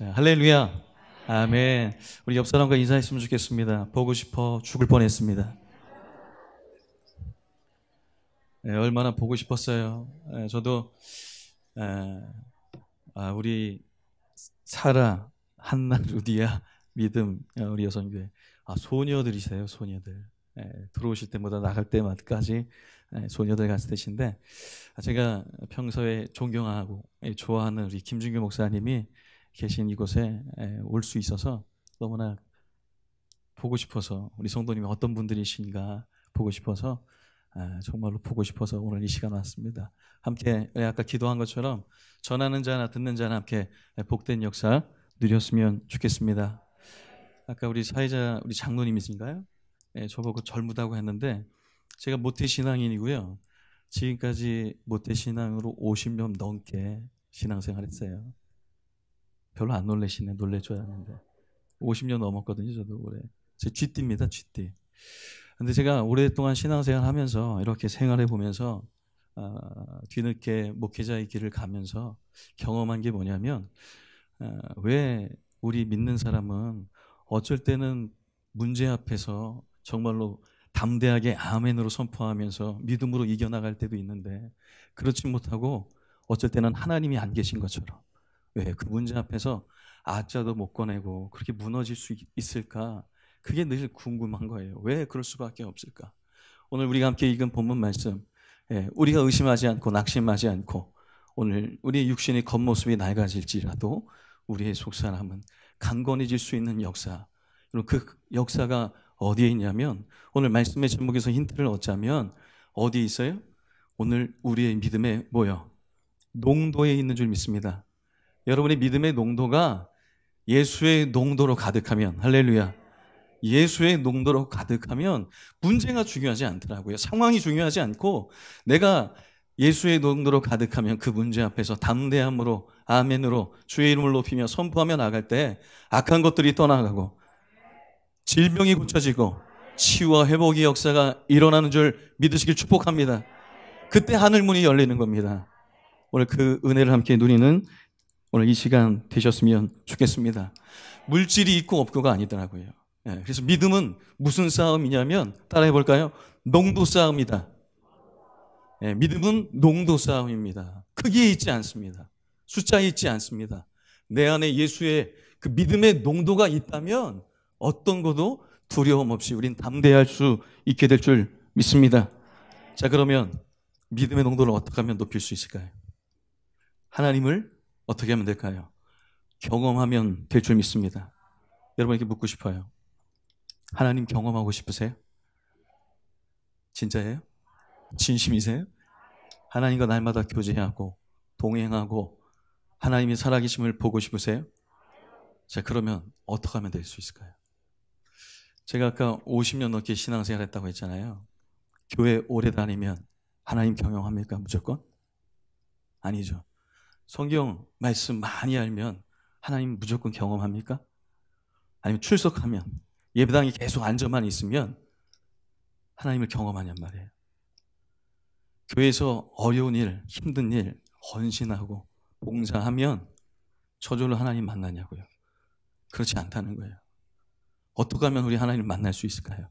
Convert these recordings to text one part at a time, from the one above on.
자, 할렐루야. 아멘. 우리 옆 사람과 인사했으면 좋겠습니다. 보고 싶어 죽을 뻔했습니다. 얼마나 보고 싶었어요. 저도 우리 사라, 한나, 루디아, 믿음, 우리 여성교회 소녀들이세요. 소녀들. 들어오실 때마다 나갈 때마다까지 소녀들 같으신데, 제가 평소에 존경하고 좋아하는 우리 김준규 목사님이 계신 이곳에 올 수 있어서 너무나 보고 싶어서, 우리 성도님이 어떤 분들이신가 보고 싶어서, 정말로 보고 싶어서 오늘 이 시간 왔습니다. 함께 아까 기도한 것처럼 전하는 자나 듣는 자나 함께 복된 역사 누렸으면 좋겠습니다. 아까 우리 사회자 우리 장로님이신가요? 저보고 젊다고 했는데, 제가 모태신앙인이고요. 지금까지 모태신앙으로 50년 넘게 신앙생활했어요. 별로 안 놀라시네. 놀래줘야 하는데 50년 넘었거든요. 저도 올해. 제 쥐띠입니다. 쥐띠. 근데 제가 오랫동안 신앙생활 하면서 이렇게 생활해 보면서 뒤늦게 목회자의 길을 가면서 경험한 게 뭐냐면, 왜 우리 믿는 사람은 어쩔 때는 문제 앞에서 정말로 담대하게 아멘으로 선포하면서 믿음으로 이겨나갈 때도 있는데, 그렇지 못하고 어쩔 때는 하나님이 안 계신 것처럼, 왜 그 문제 앞에서 아자도 못 꺼내고 그렇게 무너질 수 있을까? 그게 늘 궁금한 거예요. 왜 그럴 수밖에 없을까? 오늘 우리가 함께 읽은 본문 말씀, 우리가 의심하지 않고 낙심하지 않고, 오늘 우리의 육신의 겉모습이 낡아질지라도 우리의 속사람은 강건해질 수 있는 역사, 그 역사가 어디에 있냐면, 오늘 말씀의 제목에서 힌트를 얻자면 어디에 있어요? 오늘 우리의 믿음의 농도에 있는 줄 믿습니다. 여러분의 믿음의 농도가 예수의 농도로 가득하면, 할렐루야, 예수의 농도로 가득하면 문제가 중요하지 않더라고요. 상황이 중요하지 않고, 내가 예수의 농도로 가득하면 그 문제 앞에서 담대함으로 아멘으로 주의 이름을 높이며 선포하며 나갈 때 악한 것들이 떠나가고 질병이 고쳐지고 치유와 회복의 역사가 일어나는 줄 믿으시길 축복합니다. 그때 하늘문이 열리는 겁니다. 오늘 그 은혜를 함께 누리는 오늘 이 시간 되셨으면 좋겠습니다. 물질이 있고 없고가 아니더라고요. 그래서 믿음은 무슨 싸움이냐면, 따라해 볼까요? 농도 싸움이다. 믿음은 농도 싸움입니다. 크기에 있지 않습니다. 숫자에 있지 않습니다. 내 안에 예수의 그 믿음의 농도가 있다면 어떤 것도 두려움 없이 우린 담대할 수 있게 될 줄 믿습니다. 자, 그러면 믿음의 농도를 어떻게 하면 높일 수 있을까요? 하나님을 어떻게 하면 될까요? 경험하면 될 줄 믿습니다. 여러분에게 묻고 싶어요. 하나님 경험하고 싶으세요? 진짜예요? 진심이세요? 하나님과 날마다 교제하고 동행하고 하나님의 살아계심을 보고 싶으세요? 자, 그러면 어떻게 하면 될 수 있을까요? 제가 아까 50년 넘게 신앙생활 했다고 했잖아요. 교회 오래 다니면 하나님 경험합니까? 무조건? 아니죠. 성경 말씀 많이 알면 하나님 무조건 경험합니까? 아니면 출석하면, 예배당에 계속 앉아만 있으면 하나님을 경험하냔 말이에요. 교회에서 어려운 일, 힘든 일, 헌신하고 봉사하면 저절로 하나님 만나냐고요. 그렇지 않다는 거예요. 어떻게 하면 우리 하나님을 만날 수 있을까요?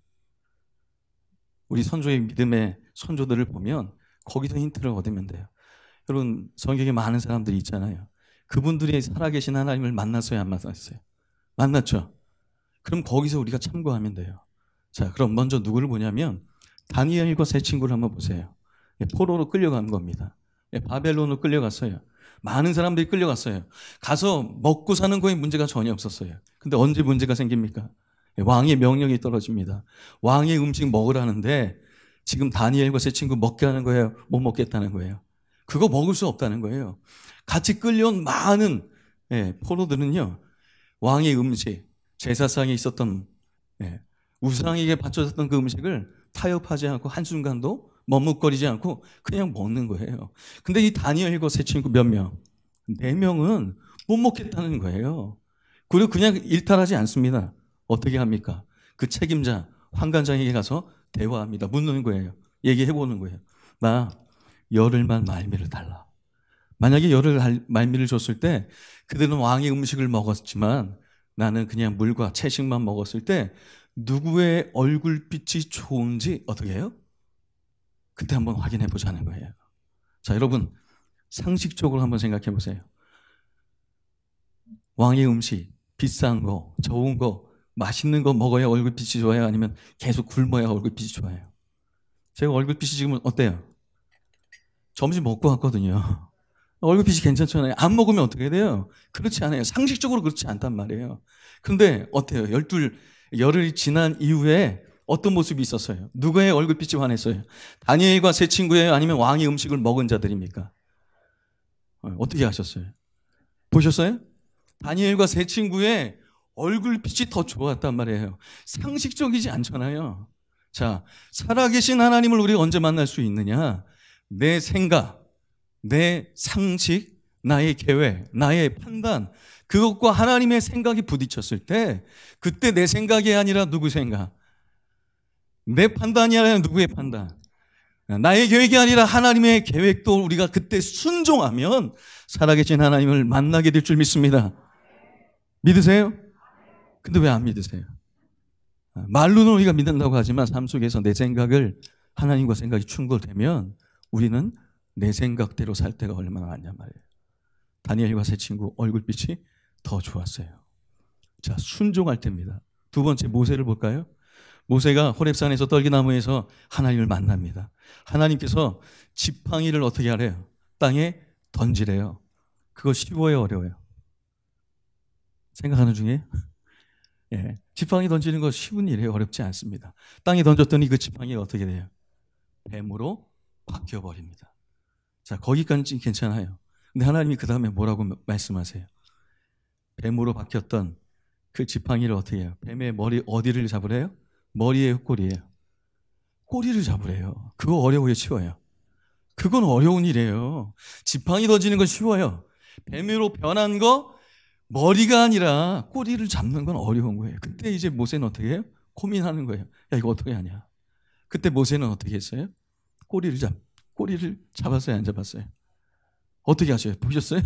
우리 선조의 믿음의 선조들을 보면 거기서 힌트를 얻으면 돼요. 여러분, 성경에 많은 사람들이 있잖아요. 그분들이 살아계신 하나님을 만났어요, 안 만났어요? 만났죠? 그럼 거기서 우리가 참고하면 돼요. 자, 그럼 먼저 누구를 보냐면 다니엘과 세 친구를 한번 보세요. 포로로 끌려간 겁니다. 바벨론으로 끌려갔어요. 많은 사람들이 끌려갔어요. 가서 먹고 사는 거에 문제가 전혀 없었어요. 근데 언제 문제가 생깁니까? 왕의 명령이 떨어집니다. 왕의 음식 먹으라는데 지금 다니엘과 세 친구 먹게 하는 거예요? 못 먹겠다는 거예요? 그거 먹을 수 없다는 거예요. 같이 끌려온 많은 포로들은요, 왕의 음식, 제사상에 있었던 우상에게 바쳐졌던 그 음식을 타협하지 않고 한순간도 머뭇거리지 않고 그냥 먹는 거예요. 근데 이 다니엘과 세 친구 몇 명? 4명은 못 먹겠다는 거예요. 그리고 그냥 일탈하지 않습니다. 어떻게 합니까? 그 책임자, 환관장에게 가서 대화합니다. 묻는 거예요. 얘기해보는 거예요. 나 열흘만 말미를 달라. 만약에 열을 말미를 줬을 때 그들은 왕의 음식을 먹었지만 나는 그냥 물과 채식만 먹었을 때 누구의 얼굴빛이 좋은지 어떻게 해요? 그때 한번 확인해 보자는 거예요. 자, 여러분 상식적으로 한번 생각해 보세요. 왕의 음식, 비싼 거, 좋은 거, 맛있는 거 먹어야 얼굴빛이 좋아요? 아니면 계속 굶어야 얼굴빛이 좋아요? 제가 얼굴빛이 지금 어때요? 점심 먹고 왔거든요. 얼굴빛이 괜찮잖아요. 안 먹으면 어떻게 돼요? 그렇지 않아요. 상식적으로 그렇지 않단 말이에요. 근데 어때요? 열흘이 지난 이후에 어떤 모습이 있었어요? 누구의 얼굴빛이 환했어요? 다니엘과 세 친구예요? 아니면 왕의 음식을 먹은 자들입니까? 어떻게 하셨어요? 보셨어요? 다니엘과 세 친구의 얼굴빛이 더 좋았단 말이에요. 상식적이지 않잖아요. 자, 살아계신 하나님을 우리가 언제 만날 수 있느냐? 내 생각, 내 상식, 나의 계획, 나의 판단, 그것과 하나님의 생각이 부딪혔을 때 그때 내 생각이 아니라 누구 생각? 내 판단이 아니라 누구의 판단? 나의 계획이 아니라 하나님의 계획도 우리가 그때 순종하면 살아계신 하나님을 만나게 될 줄 믿습니다. 믿으세요? 근데 왜 안 믿으세요? 말로는 우리가 믿는다고 하지만 삶 속에서 내 생각을 하나님과 생각이 충돌되면 우리는 내 생각대로 살 때가 얼마나 많냔 말이에요. 다니엘과 세 친구 얼굴빛이 더 좋았어요. 자, 순종할 때입니다. 두 번째 모세를 볼까요? 모세가 호렙산에서 떨기나무에서 하나님을 만납니다. 하나님께서 지팡이를 어떻게 하래요? 땅에 던지래요. 그거 쉬워요, 어려워요? 생각하는 중에 예, 지팡이 던지는 거 쉬운 일이에요. 어렵지 않습니다. 땅에 던졌더니 그 지팡이가 어떻게 돼요? 뱀으로 바뀌어버립니다. 자, 거기까지는 괜찮아요. 근데 하나님이 그 다음에 뭐라고 말씀하세요? 뱀으로 바뀌었던 그 지팡이를 어떻게 해요? 뱀의 머리 어디를 잡으래요? 머리예요, 꼬리예요? 꼬리를 잡으래요. 그거 어려워요, 쉬워요? 그건 어려운 일이에요. 지팡이 던지는 건 쉬워요. 뱀으로 변한 거 머리가 아니라 꼬리를 잡는 건 어려운 거예요. 그때 이제 모세는 어떻게 해요? 고민하는 거예요. 야, 이거 어떻게 하냐? 그때 모세는 어떻게 했어요? 꼬리를 잡았어요, 안 잡았어요? 어떻게 하셔요? 보셨어요?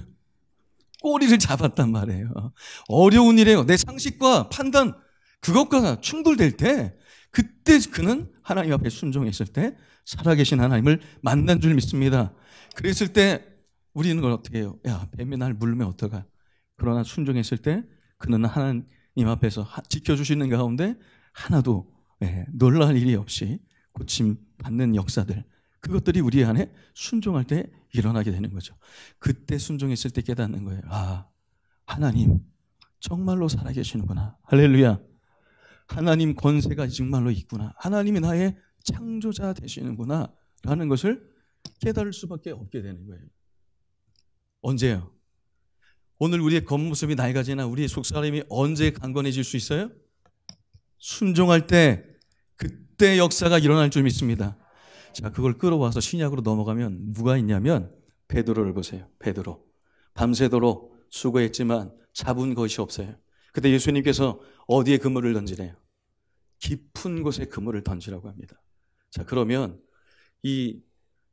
꼬리를 잡았단 말이에요. 어려운 일이에요. 내 상식과 판단, 그것과 충돌될 때, 그때 그는 하나님 앞에 순종했을 때, 살아계신 하나님을 만난 줄 믿습니다. 그랬을 때, 우리는 그걸 어떻게 해요? 야, 뱀이 날 물면 어떡하? 그러나 순종했을 때, 그는 하나님 앞에서 지켜주시는 가운데, 하나도 놀랄 일이 없이 고침 받는 역사들, 그것들이 우리 안에 순종할 때 일어나게 되는 거죠. 그때 순종했을 때 깨닫는 거예요. 아, 하나님 정말로 살아계시는구나. 할렐루야. 하나님 권세가 정말로 있구나. 하나님이 나의 창조자 되시는구나 라는 것을 깨달을 수밖에 없게 되는 거예요. 언제요? 오늘 우리의 겉모습이 낡아지나 우리의 속사람이 언제 강건해질 수 있어요? 순종할 때, 그때 역사가 일어날 줄 믿습니다. 자, 그걸 끌어와서 신약으로 넘어가면 누가 있냐면 베드로를 보세요. 베드로. 밤새도록 수고했지만 잡은 것이 없어요. 그때 예수님께서 어디에 그물을 던지래요? 깊은 곳에 그물을 던지라고 합니다. 자, 그러면 이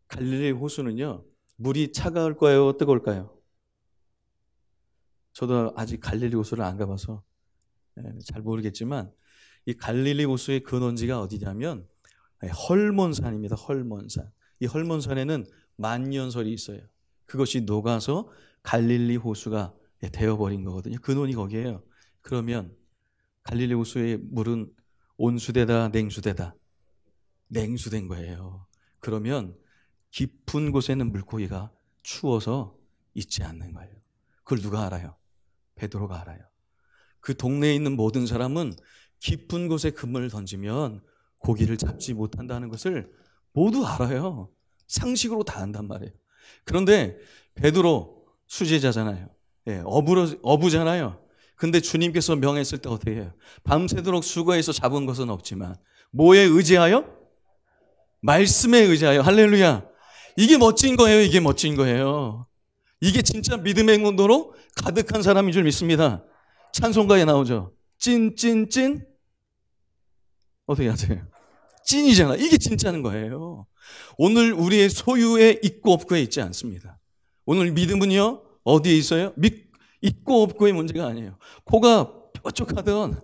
갈릴리 호수는요, 물이 차가울 거예요? 뜨거울까요? 저도 아직 갈릴리 호수를 안 가봐서 잘 모르겠지만 이 갈릴리 호수의 근원지가 어디냐면 헐몬산입니다. 헐몬산. 이 헐몬산에는 만년설이 있어요. 그것이 녹아서 갈릴리 호수가 되어버린 거거든요. 근원이 거기에요. 그러면 갈릴리 호수의 물은 온수되다 냉수되다? 냉수된 거예요. 그러면 깊은 곳에는 물고기가 추워서 있지 않는 거예요. 그걸 누가 알아요? 베드로가 알아요. 그 동네에 있는 모든 사람은 깊은 곳에 그물을 던지면 고기를 잡지 못한다는 것을 모두 알아요. 상식으로 다 안단 말이에요. 그런데 베드로 수제자잖아요. 어부잖아요. 근데 주님께서 명했을 때 어떻게 해요? 밤새도록 수고해서 잡은 것은 없지만 뭐에 의지하여? 말씀에 의지하여. 할렐루야. 이게 멋진 거예요. 이게 멋진 거예요. 이게 진짜 믿음의 문도로 가득한 사람인 줄 믿습니다. 찬송가에 나오죠. 찐 어떻게 하세요? 찐이잖아. 이게 진짜는 거예요. 오늘 우리의 소유에 있고 없고에 있지 않습니다. 오늘 믿음은요, 어디에 있어요? 있고 없고의 문제가 아니에요. 코가 뾰족하던,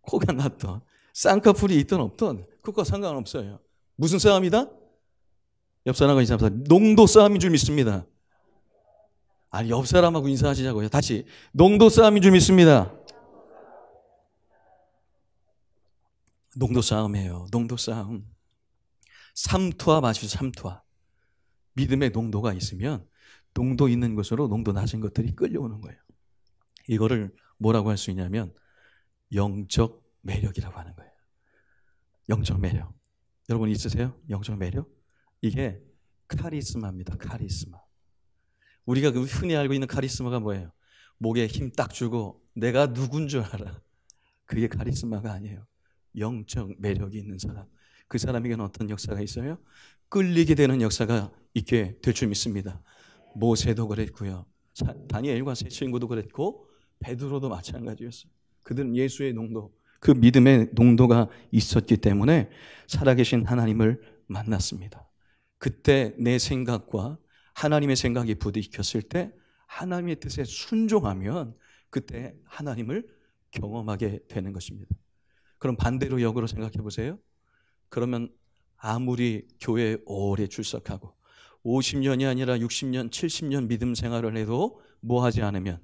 코가 났던, 쌍꺼풀이 있던 없던, 그것과 상관없어요. 무슨 싸움이다? 옆 사람과 인사 농도 싸움인 줄 믿습니다. 아니, 옆 사람하고 인사하시자고요. 다시. 농도 싸움인 줄 믿습니다. 농도 싸움이에요. 농도 싸움. 삼투압 아시죠? 삼투압. 믿음의 농도가 있으면 농도 있는 곳으로 농도 낮은 것들이 끌려오는 거예요. 이거를 뭐라고 할 수 있냐면 영적 매력이라고 하는 거예요. 영적 매력. 여러분 있으세요? 영적 매력? 이게 카리스마입니다. 카리스마. 우리가 그 흔히 알고 있는 카리스마가 뭐예요? 목에 힘 딱 주고 내가 누군 줄 알아. 그게 카리스마가 아니에요. 영적 매력이 있는 사람. 그 사람에게는 어떤 역사가 있어요? 끌리게 되는 역사가 있게 될 줄 믿습니다. 모세도 그랬고요. 다니엘과 세 친구도 그랬고 베드로도 마찬가지였어요. 그들은 예수의 농도, 그 믿음의 농도가 있었기 때문에 살아계신 하나님을 만났습니다. 그때 내 생각과 하나님의 생각이 부딪혔을 때 하나님의 뜻에 순종하면 그때 하나님을 경험하게 되는 것입니다. 그럼 반대로 역으로 생각해 보세요. 그러면 아무리 교회에 오래 출석하고 50년이 아니라 60년, 70년 믿음 생활을 해도 뭐 하지 않으면,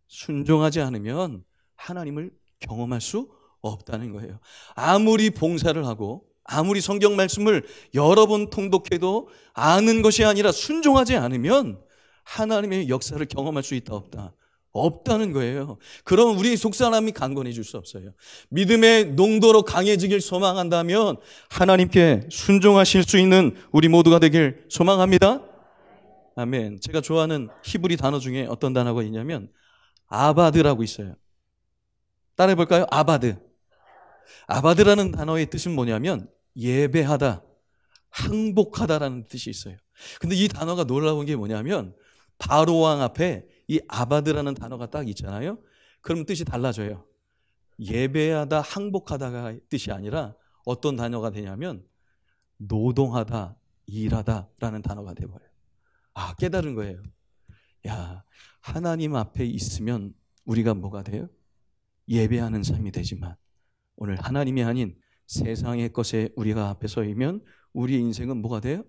순종하지 않으면 하나님을 경험할 수 없다는 거예요. 아무리 봉사를 하고 아무리 성경 말씀을 여러 번 통독해도 아는 것이 아니라 순종하지 않으면 하나님의 역사를 경험할 수 있다 없다? 없다는 거예요. 그럼 우리 속사람이 강건해질 수 없어요. 믿음의 농도로 강해지길 소망한다면 하나님께 순종하실 수 있는 우리 모두가 되길 소망합니다. 아멘. 제가 좋아하는 히브리 단어 중에 어떤 단어가 있냐면 아바드라고 있어요. 따라해 볼까요? 아바드. 아바드라는 단어의 뜻은 뭐냐면 예배하다, 항복하다라는 뜻이 있어요. 근데 이 단어가 놀라운 게 뭐냐면 바로 왕 앞에 이 아바드라는 단어가 딱 있잖아요. 그럼 뜻이 달라져요. 예배하다, 항복하다가 뜻이 아니라 어떤 단어가 되냐면 노동하다, 일하다라는 단어가 돼버려요. 아, 깨달은 거예요. 야, 하나님 앞에 있으면 우리가 뭐가 돼요? 예배하는 삶이 되지만 오늘 하나님이 아닌 세상의 것에 우리가 앞에 서이면 우리의 인생은 뭐가 돼요?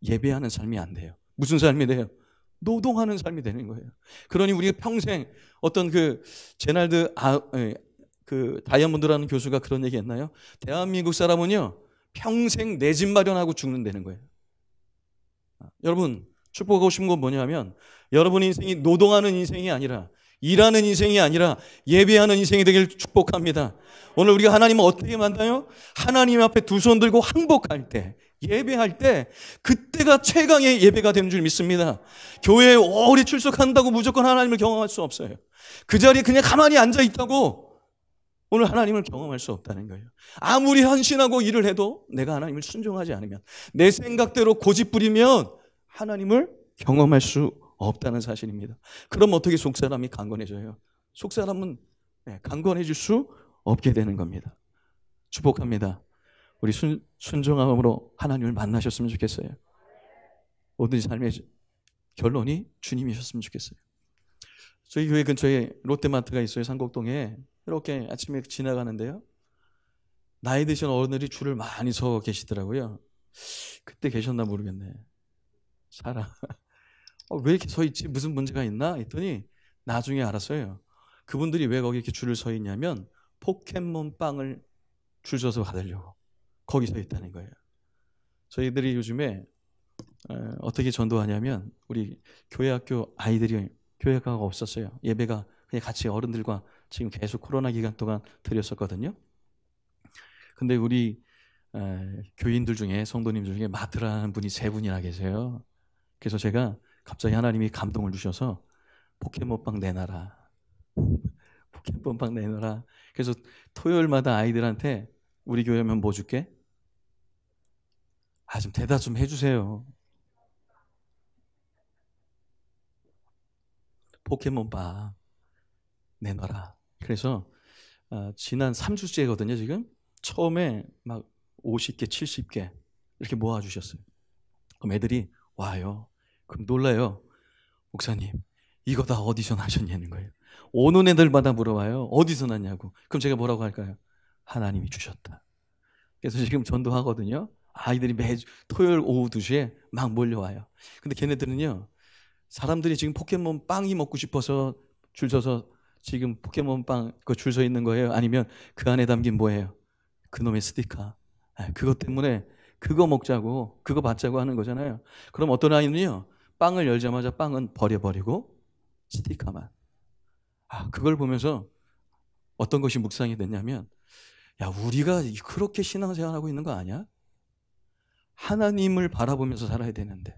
예배하는 삶이 안 돼요. 무슨 삶이 돼요? 노동하는 삶이 되는 거예요. 그러니 우리가 평생 어떤 제날드 다이아몬드라는 교수가 그런 얘기 했나요? 대한민국 사람은요 평생 내 집 마련하고 죽는다는 거예요. 여러분 축복하고 싶은 건 뭐냐면 여러분의 인생이 노동하는 인생이 아니라 일하는 인생이 아니라 예배하는 인생이 되길 축복합니다. 오늘 우리가 하나님을 어떻게 만나요? 하나님 앞에 두 손 들고 항복할 때, 예배할 때 그때가 최강의 예배가 되는 줄 믿습니다. 교회에 오래 출석한다고 무조건 하나님을 경험할 수 없어요. 그 자리에 그냥 가만히 앉아있다고 오늘 하나님을 경험할 수 없다는 거예요. 아무리 헌신하고 일을 해도 내가 하나님을 순종하지 않으면, 내 생각대로 고집부리면 하나님을 경험할 수 없다는 사실입니다. 그럼 어떻게 속사람이 강건해져요? 속사람은 강건해질 수 없게 되는 겁니다. 축복합니다. 우리 순종함으로 하나님을 만나셨으면 좋겠어요. 모든 삶의 결론이 주님이셨으면 좋겠어요. 저희 교회 근처에 롯데마트가 있어요. 상곡동에. 이렇게 아침에 지나가는데요, 나이 드신 어른들이 줄을 많이 서 계시더라고요. 그때 계셨나 모르겠네. 왜 이렇게 서 있지? 무슨 문제가 있나? 했더니 나중에 알았어요. 그분들이 왜 거기 이렇게 줄을 서 있냐면 포켓몬 빵을 줄 서서 받으려고 거기 서 있다는 거예요. 저희들이 요즘에 어떻게 전도하냐면 우리 교회학교 아이들이 교회학교가 없었어요. 예배가 그냥 같이 어른들과 지금 계속 코로나 기간 동안 드렸었거든요. 근데 우리 교인들 중에, 성도님들 중에 마트라는 분이 3분이나 계세요. 그래서 제가 갑자기 하나님이 감동을 주셔서 포켓몬빵 내놔라. 포켓몬빵 내놔라. 그래서 토요일마다 아이들한테 우리 교회 오면 뭐 줄게? 좀 대답 좀 해주세요. 포켓몬빵 내놔라. 그래서 지난 3주째거든요 지금. 처음에 막 50개 70개 이렇게 모아주셨어요. 그럼 애들이 와요. 그럼 놀라요. 목사님, 이거 다 어디서 나셨냐는 거예요. 오는 애들마다 물어봐요. 어디서 났냐고. 그럼 제가 뭐라고 할까요? 하나님이 주셨다. 그래서 지금 전도하거든요. 아이들이 매주 토요일 오후 2시에 막 몰려와요. 근데 걔네들은요, 사람들이 지금 포켓몬 빵이 먹고 싶어서 줄 서서 지금 포켓몬 빵 그 줄 서 있는 거예요? 아니면 그 안에 담긴 뭐예요? 그놈의 스티커. 그것 때문에 그거 먹자고, 그거 받자고 하는 거잖아요. 그럼 어떤 아이는요, 빵을 열자마자 빵은 버려버리고 스티커만. 그걸 보면서 어떤 것이 묵상이 됐냐면, 야, 우리가 그렇게 신앙생활하고 있는 거 아니야? 하나님을 바라보면서 살아야 되는데,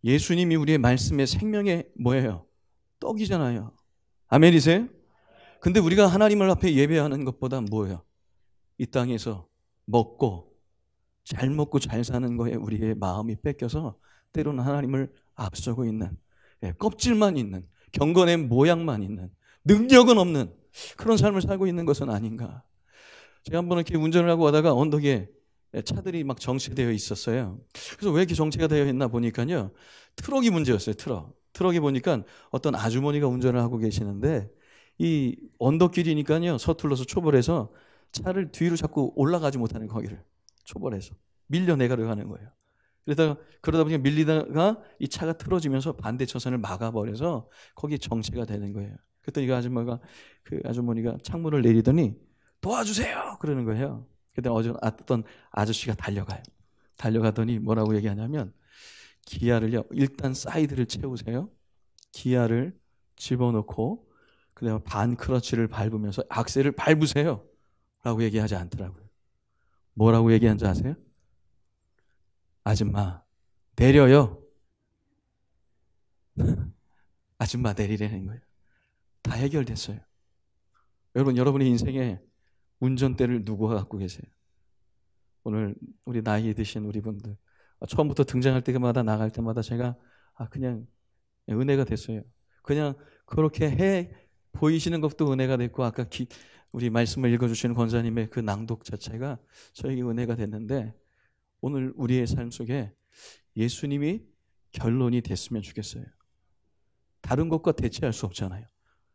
예수님이 우리의 말씀의 생명의 뭐예요? 떡이잖아요. 아멘이세요? 근데 우리가 하나님을 앞에 예배하는 것보다 뭐예요? 이 땅에서 먹고 잘 먹고 잘 사는 거에 우리의 마음이 뺏겨서 때로는 하나님을 앞서고 있는, 껍질만 있는, 경건의 모양만 있는, 능력은 없는 그런 삶을 살고 있는 것은 아닌가. 제가 한번 이렇게 운전을 하고 가다가 언덕에 차들이 막 정체되어 있었어요. 그래서 왜 이렇게 정체가 되어 있나 보니까요, 트럭이 문제였어요. 트럭이 보니까 어떤 아주머니가 운전을 하고 계시는데, 이 언덕길이니까요, 서툴러서 초벌해서 차를 뒤로 자꾸 올라가지 못하는, 거기를 초벌해서 밀려내가려 하는 거예요. 그러다 보니까 밀리다가 이 차가 틀어지면서 반대 차선을 막아버려서 거기에 정체가 되는 거예요. 그랬더니 그 아주머니가 창문을 내리더니 도와주세요 그러는 거예요. 그때 어떤 아저씨가 달려가더니 뭐라고 얘기하냐면, 기아를요, 일단 사이드를 채우세요. 기아를 집어넣고 그다음에 반 크러치를 밟으면서 악셀을 밟으세요 라고 얘기하지 않더라고요. 뭐라고 얘기한지 아세요? 아줌마 내려요. 아줌마 내리라는 거예요. 다 해결됐어요. 여러분의 인생에 운전대를 누구가 갖고 계세요? 오늘 우리 나이 드신 우리 분들, 처음부터 등장할 때마다 나갈 때마다 제가 그냥 은혜가 됐어요. 그냥 그렇게 해 보이시는 것도 은혜가 됐고, 아까 우리 말씀을 읽어주시는 권사님의 그 낭독 자체가 저에게 은혜가 됐는데, 오늘 우리의 삶 속에 예수님이 결론이 됐으면 좋겠어요. 다른 것과 대체할 수 없잖아요.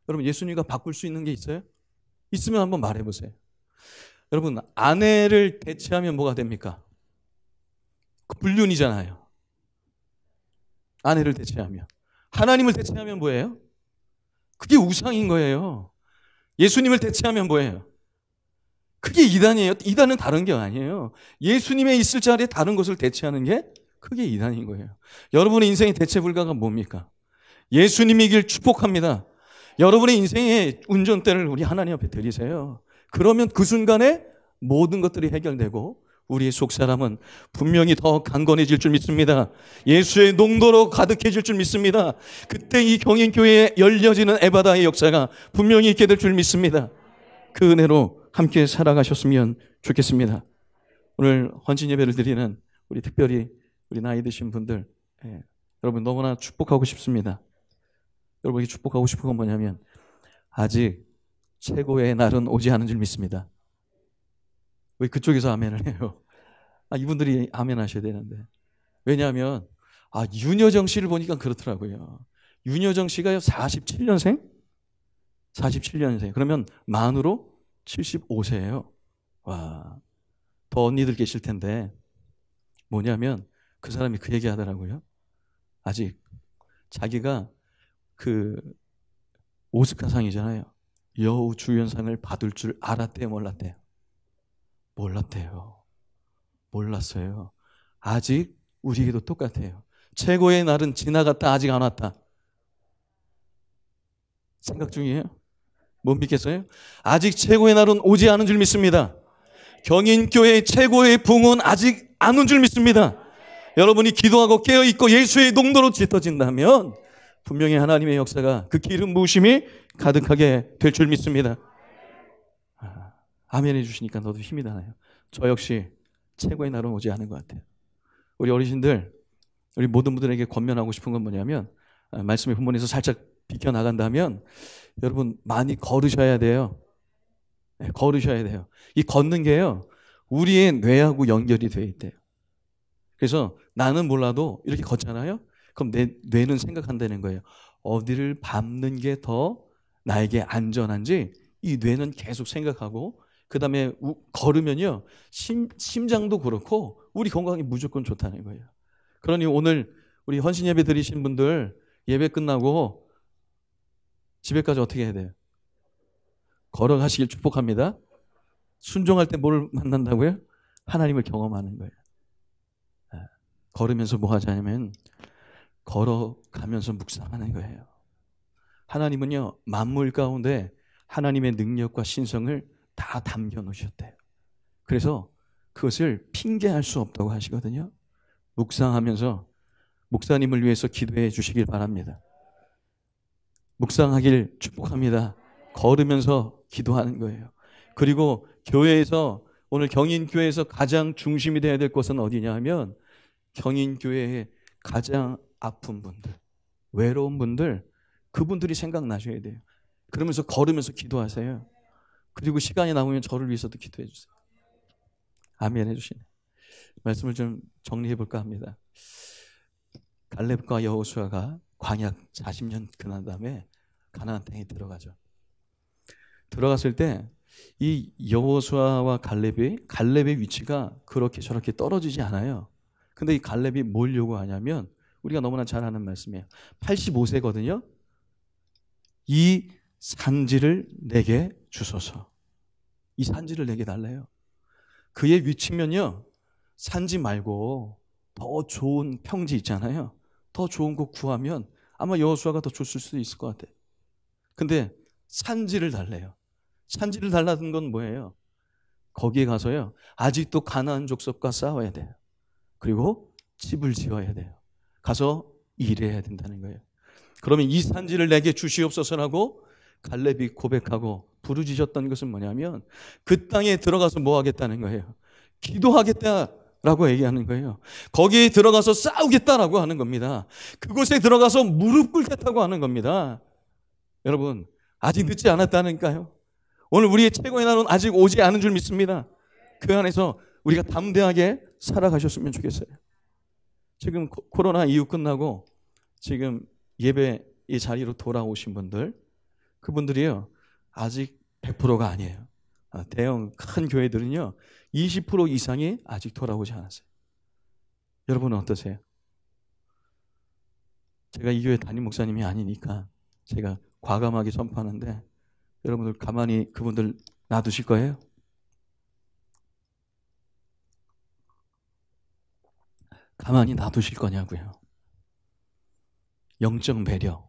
여러분, 예수님과 바꿀 수 있는 게 있어요? 있으면 한번 말해보세요. 여러분, 아내를 대체하면 뭐가 됩니까? 불륜이잖아요. 아내를 대체하면. 하나님을 대체하면 뭐예요? 그게 우상인 거예요. 예수님을 대체하면 뭐예요? 그게 이단이에요. 이단은 다른 게 아니에요. 예수님의 있을 자리에 다른 것을 대체하는 게 그게 이단인 거예요. 여러분의 인생의 대체 불가가 뭡니까? 예수님이길 축복합니다. 여러분의 인생의 운전대를 우리 하나님 앞에 드리세요. 그러면 그 순간에 모든 것들이 해결되고 우리의 속사람은 분명히 더 강건해질 줄 믿습니다. 예수의 농도로 가득해질 줄 믿습니다. 그때 이 경인교회에 열려지는 에바다의 역사가 분명히 있게 될 줄 믿습니다. 그 은혜로 함께 살아가셨으면 좋겠습니다. 오늘 헌신 예배를 드리는 우리 특별히 우리 나이 드신 분들, 여러분 너무나 축복하고 싶습니다. 여러분에게 축복하고 싶은 건 뭐냐면, 아직 최고의 날은 오지 않은 줄 믿습니다. 왜 그쪽에서 아멘을 해요? 이분들이 아멘 하셔야 되는데. 왜냐하면 윤여정 씨를 보니까 그렇더라고요. 윤여정 씨가요 47년생? 47년생. 그러면 만으로 75세예요. 와, 더 언니들 계실 텐데, 뭐냐면 그 사람이 그 얘기 하더라고요. 아직 자기가 그 오스카상이잖아요. 여우 주연상을 받을 줄 알았대요, 몰랐대요? 몰랐대요. 몰랐어요. 아직 우리에게도 똑같아요. 최고의 날은 지나갔다 아직 안 왔다. 생각 중이에요? 못 믿겠어요? 아직 최고의 날은 오지 않은 줄 믿습니다. 경인교회의 최고의 붕은 아직 안 온 줄 믿습니다. 여러분이 기도하고 깨어있고 예수의 농도로 짙어진다면 분명히 하나님의 역사가, 그 기름 부으심이 가득하게 될 줄 믿습니다. 아멘 해주시니까 너도 힘이 나네요. 저 역시 최고의 날은 오지 않은 것 같아요. 우리 어르신들, 우리 모든 분들에게 권면하고 싶은 건 뭐냐면, 말씀의 본문에서 살짝 비켜나간다면 여러분 많이 걸으셔야 돼요. 걸으셔야 돼요. 이 걷는 게요, 우리의 뇌하고 연결이 되어 있대요. 그래서 나는 몰라도 이렇게 걷잖아요. 그럼 내 뇌는 생각한다는 거예요. 어디를 밟는 게 더 나에게 안전한지 이 뇌는 계속 생각하고 그 다음에 걸으면요 심장도 그렇고 우리 건강이 무조건 좋다는 거예요. 그러니 오늘 우리 헌신 예배 드리신 분들 예배 끝나고 집에까지 어떻게 해야 돼요? 걸어가시길 축복합니다. 순종할 때 뭘 만난다고요? 하나님을 경험하는 거예요. 걸으면서 뭐 하자면 걸어가면서 묵상하는 거예요. 하나님은요 만물 가운데 하나님의 능력과 신성을 다 담겨 놓으셨대요. 그래서 그것을 핑계할 수 없다고 하시거든요. 묵상하면서 목사님을 위해서 기도해 주시길 바랍니다. 묵상하길 축복합니다. 걸으면서 기도하는 거예요. 그리고 교회에서 오늘 경인교회에서 가장 중심이 되어야 될 것은 어디냐 하면 경인교회의 가장 아픈 분들, 외로운 분들, 그분들이 생각나셔야 돼요. 그러면서 걸으면서 기도하세요. 그리고 시간이 남으면 저를 위해서도 기도해 주세요. 아멘 해주시네. 말씀을 좀 정리해 볼까 합니다. 갈렙과 여호수아가 광야 40년 지난 다음에 가나안 땅에 들어가죠. 들어갔을 때 이 여호수아와 갈렙의 위치가 그렇게 저렇게 떨어지지 않아요. 근데 이 갈렙이 뭘 요구하냐면 우리가 너무나 잘 아는 말씀이에요. 85세거든요. 이 산지를 내게 주소서. 이 산지를 내게 달래요. 그의 위치면요. 산지 말고 더 좋은 평지 있잖아요. 더 좋은 곳 구하면 아마 여호수아가 더 줬을 수도 있을 것 같아요. 근데 산지를 달래요. 산지를 달라는 건 뭐예요? 거기에 가서요. 아직도 가나안 족속과 싸워야 돼요. 그리고 집을 지어야 돼요. 가서 일해야 된다는 거예요. 그러면 이 산지를 내게 주시옵소서라고 갈렙이 고백하고 부르짖었던 것은 뭐냐면 그 땅에 들어가서 뭐 하겠다는 거예요. 기도하겠다라고 얘기하는 거예요. 거기에 들어가서 싸우겠다라고 하는 겁니다. 그곳에 들어가서 무릎 꿇겠다고 하는 겁니다. 여러분 아직 늦지 않았다니까요. 오늘 우리의 최고의 날은 아직 오지 않은 줄 믿습니다. 그 안에서 우리가 담대하게 살아가셨으면 좋겠어요. 지금 코로나 이후 끝나고 지금 예배 이 자리로 돌아오신 분들, 그분들이요 아직 100%가 아니에요. 대형 큰 교회들은요 20% 이상이 아직 돌아오지 않았어요. 여러분은 어떠세요? 제가 이 교회 담임 목사님이 아니니까 제가 과감하게 선포하는데 여러분들 가만히 그분들 놔두실 거예요? 가만히 놔두실 거냐고요. 영적 배려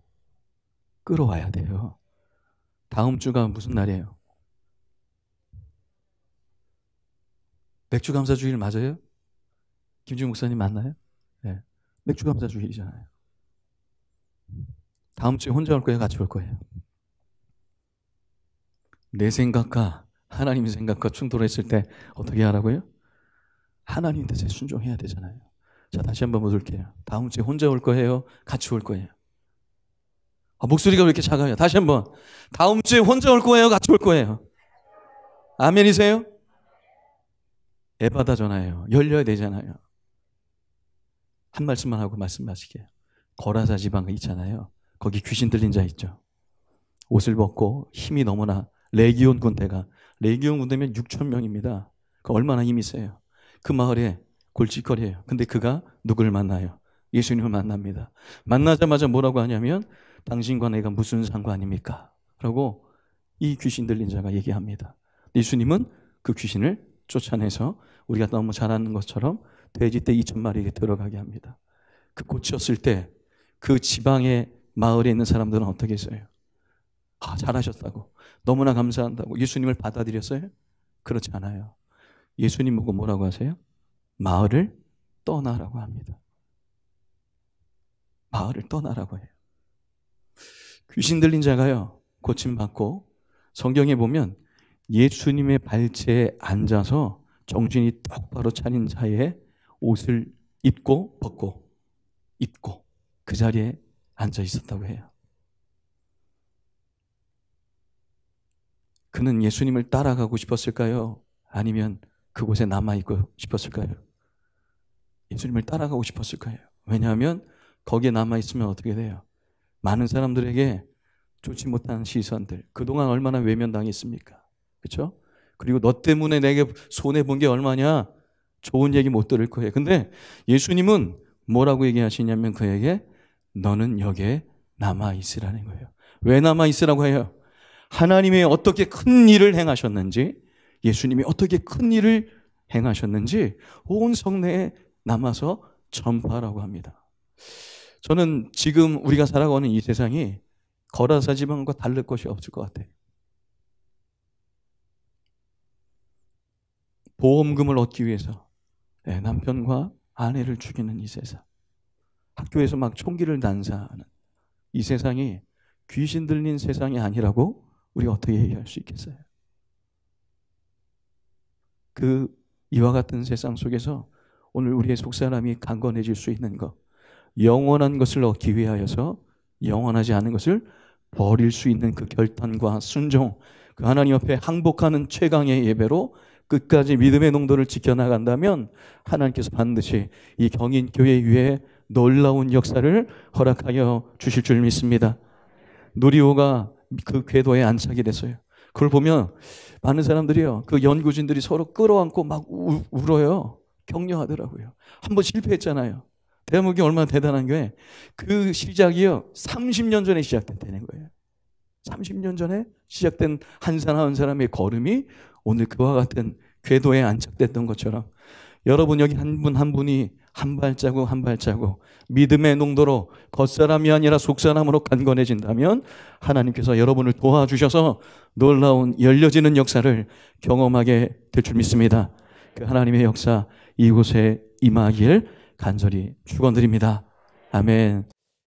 끌어와야 돼요. 다음 주가 무슨 날이에요? 맥주감사주일 맞아요? 김지웅 목사님 맞나요? 네. 맥주감사주일이잖아요. 다음 주에 혼자 올 거예요? 같이 올 거예요? 내 생각과 하나님의 생각과 충돌했을 때 어떻게 하라고요? 하나님 뜻에 순종해야 되잖아요. 자, 다시 한번 묻을게요. 다음 주에 혼자 올 거예요? 같이 올 거예요? 목소리가 왜 이렇게 작아요? 다시 한번. 다음 주에 혼자 올 거예요? 같이 올 거예요? 아멘이세요? 에바다잖아요. 열려야 되잖아요. 한 말씀만 하고 말씀 마실게요. 거라사 지방 있잖아요. 거기 귀신 들린 자 있죠. 옷을 벗고 힘이 너무나 레기온 군대면 6,000명입니다. 그 얼마나 힘이 세요. 그 마을에 골칫거리예요. 근데 그가 누구를 만나요? 예수님을 만납니다. 만나자마자 뭐라고 하냐면 당신과 내가 무슨 상관입니까? 라고 이 귀신 들린 자가 얘기합니다. 예수님은 그 귀신을 쫓아내서 우리가 너무 잘 아는 것처럼 돼지떼 2,000마리에게 들어가게 합니다. 그 고쳤을 때 그 지방의 마을에 있는 사람들은 어떻게 했어요? 잘하셨다고. 너무나 감사한다고. 예수님을 받아들였어요? 그렇지 않아요. 예수님 보고 뭐라고 하세요? 마을을 떠나라고 합니다. 마을을 떠나라고 해요. 귀신 들린 자가요, 고침받고 성경에 보면 예수님의 발치에 앉아서 정신이 똑바로 차린 자의 옷을 벗고 그 자리에 앉아 있었다고 해요. 그는 예수님을 따라가고 싶었을까요? 아니면 그곳에 남아있고 싶었을까요? 예수님을 따라가고 싶었을 거예요. 왜냐하면 거기에 남아있으면 어떻게 돼요? 많은 사람들에게 좋지 못한 시선들, 그동안 얼마나 외면당했습니까? 그렇죠? 그리고 너 때문에 내게 손해본 게 얼마냐? 좋은 얘기 못 들을 거예요. 근데 예수님은 뭐라고 얘기하시냐면 그에게 너는 여기에 남아있으라는 거예요. 왜 남아있으라고 해요? 하나님이 어떻게 큰 일을 행하셨는지, 예수님이 어떻게 큰 일을 행하셨는지 온 성내에 남아서 전파하라고 합니다. 저는 지금 우리가 살아가는 이 세상이 거라사 지방과 다를 것이 없을 것 같아요. 보험금을 얻기 위해서 남편과 아내를 죽이는 이 세상, 학교에서 막 총기를 난사하는 이 세상이 귀신 들린 세상이 아니라고 우리가 어떻게 얘기할 수 있겠어요? 이와 같은 세상 속에서 오늘 우리의 속사람이 강건해질 수 있는 것, 영원한 것을 얻기 위하여서 영원하지 않은 것을 버릴 수 있는 그 결단과 순종, 그 하나님 앞에 항복하는 최강의 예배로 끝까지 믿음의 농도를 지켜나간다면 하나님께서 반드시 이 경인교회 위에 놀라운 역사를 허락하여 주실 줄 믿습니다. 누리호가 그 궤도에 안착이 됐어요. 그걸 보면 많은 사람들이요, 그 연구진들이 서로 끌어안고 막 울어요. 격려하더라고요. 한번 실패했잖아요. 대한민국이 얼마나 대단한 게 그 시작이요 30년 전에 시작됐다는 거예요. 30년 전에 시작된 한 사람 한 사람의 걸음이 오늘 그와 같은 궤도에 안착됐던 것처럼 여러분 여기 한 분 한 분이 한 발자국 한 발자국 믿음의 농도로 겉사람이 아니라 속사람으로 강건해진다면 하나님께서 여러분을 도와주셔서 놀라운 열려지는 역사를 경험하게 될 줄 믿습니다. 그 하나님의 역사 이곳에 임하길 간절히 축원드립니다. 아멘.